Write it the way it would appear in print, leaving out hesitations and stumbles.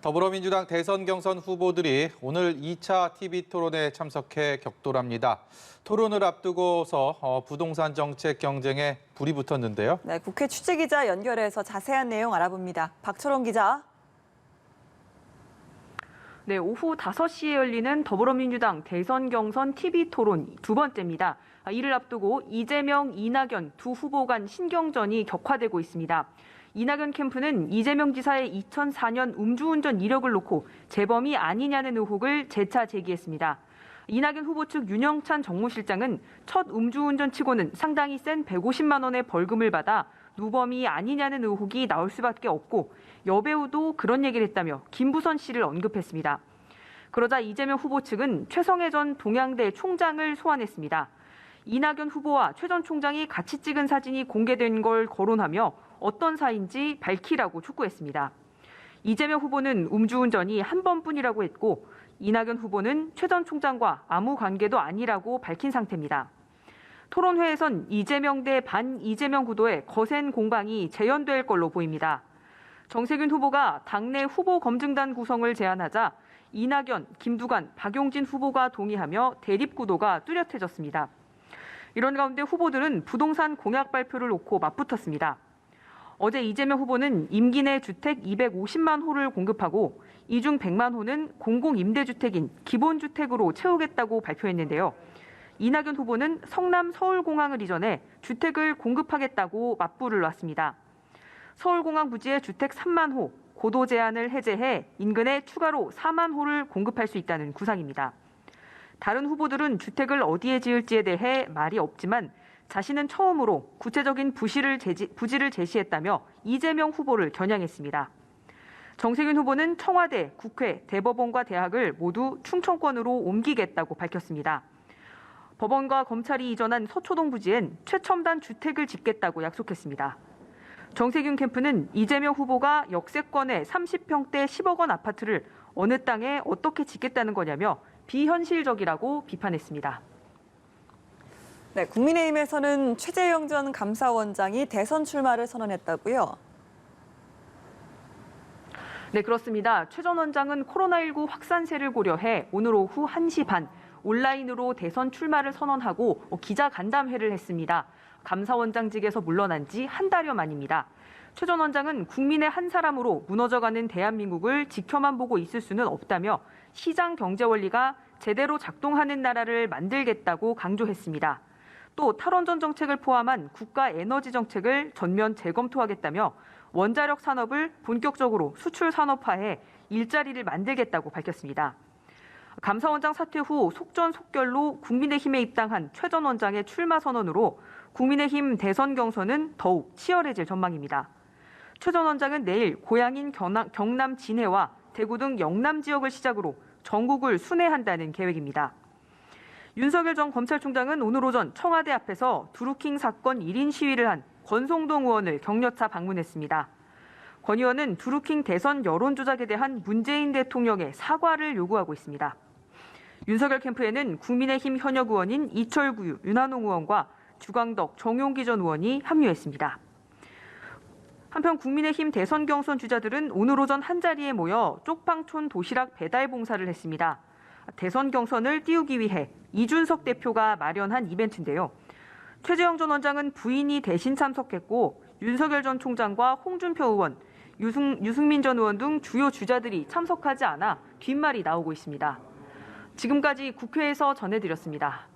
더불어민주당 대선 경선 후보들이 오늘 2차 TV 토론에 참석해 격돌합니다. 토론을 앞두고서 부동산 정책 경쟁에 불이 붙었는데요. 네, 국회 취재기자 연결해서 자세한 내용 알아봅니다. 박철원 기자. 네, 오후 5시에 열리는 더불어민주당 대선 경선 TV 토론 두 번째입니다. 이를 앞두고 이재명, 이낙연 두 후보 간 신경전이 격화되고 있습니다. 이낙연 캠프는 이재명 지사의 2004년 음주운전 이력을 놓고 재범이 아니냐는 의혹을 재차 제기했습니다. 이낙연 후보 측 윤영찬 정무실장은 첫 음주운전 치고는 상당히 센 150만 원의 벌금을 받아 누범이 아니냐는 의혹이 나올 수밖에 없고 여배우도 그런 얘기를 했다며 김부선 씨를 언급했습니다. 그러자 이재명 후보 측은 최성해 전 동양대 총장을 소환했습니다. 이낙연 후보와 최 전 총장이 같이 찍은 사진이 공개된 걸 거론하며 어떤 사이인지 밝히라고 촉구했습니다. 이재명 후보는 음주운전이 한 번뿐이라고 했고 이낙연 후보는 최 전 총장과 아무 관계도 아니라고 밝힌 상태입니다. 토론회에선 이재명 대 반 이재명 구도의 거센 공방이 재현될 걸로 보입니다. 정세균 후보가 당내 후보 검증단 구성을 제안하자 이낙연, 김두관, 박용진 후보가 동의하며 대립 구도가 뚜렷해졌습니다. 이런 가운데 후보들은 부동산 공약 발표를 놓고 맞붙었습니다. 어제 이재명 후보는 임기 내 주택 250만 호를 공급하고 이 중 100만 호는 공공임대주택인 기본주택으로 채우겠다고 발표했는데요. 이낙연 후보는 성남 서울공항을 이전해 주택을 공급하겠다고 맞불을 놨습니다. 서울공항 부지에 주택 3만 호, 고도 제한을 해제해 인근에 추가로 4만 호를 공급할 수 있다는 구상입니다. 다른 후보들은 주택을 어디에 지을지에 대해 말이 없지만 자신은 처음으로 구체적인 부지를 제시했다며 이재명 후보를 겨냥했습니다. 정세균 후보는 청와대, 국회, 대법원과 대학을 모두 충청권으로 옮기겠다고 밝혔습니다. 법원과 검찰이 이전한 서초동 부지엔 최첨단 주택을 짓겠다고 약속했습니다. 정세균 캠프는 이재명 후보가 역세권의 30평대 10억 원 아파트를 어느 땅에 어떻게 짓겠다는 거냐며 비현실적이라고 비판했습니다. 네, 국민의힘에서는 최재형 전 감사원장이 대선 출마를 선언했다고요? 네, 그렇습니다. 최 전 원장은 코로나19 확산세를 고려해 오늘 오후 1시 반 온라인으로 대선 출마를 선언하고 기자 간담회를 했습니다. 감사원장직에서 물러난 지 한 달여 만입니다. 최 전 원장은 국민의 한 사람으로 무너져가는 대한민국을 지켜만 보고 있을 수는 없다며 시장 경제 원리가 제대로 작동하는 나라를 만들겠다고 강조했습니다. 또 탈원전 정책을 포함한 국가 에너지 정책을 전면 재검토하겠다며 원자력 산업을 본격적으로 수출 산업화해 일자리를 만들겠다고 밝혔습니다. 감사원장 사퇴 후 속전속결로 국민의힘에 입당한 최 전 원장의 출마 선언으로 국민의힘 대선 경선은 더욱 치열해질 전망입니다. 최 전 원장은 내일 고향인 경남 진해와 대구 등 영남 지역을 시작으로 전국을 순회한다는 계획입니다. 윤석열 전 검찰총장은 오늘 오전 청와대 앞에서 드루킹 사건 1인 시위를 한 권성동 의원을 격려차 방문했습니다. 권 의원은 드루킹 대선 여론조작에 대한 문재인 대통령의 사과를 요구하고 있습니다. 윤석열 캠프에는 국민의힘 현역 의원인 이철구, 윤한홍 의원과 주광덕, 정용기 전 의원이 합류했습니다. 한편 국민의힘 대선 경선 주자들은 오늘 오전 한자리에 모여 쪽방촌 도시락 배달 봉사를 했습니다. 대선 경선을 띄우기 위해 이준석 대표가 마련한 이벤트인데요. 최재형 전 원장은 부인이 대신 참석했고 윤석열 전 총장과 홍준표 의원, 유승민 전 의원 등 주요 주자들이 참석하지 않아 뒷말이 나오고 있습니다. 지금까지 국회에서 전해드렸습니다.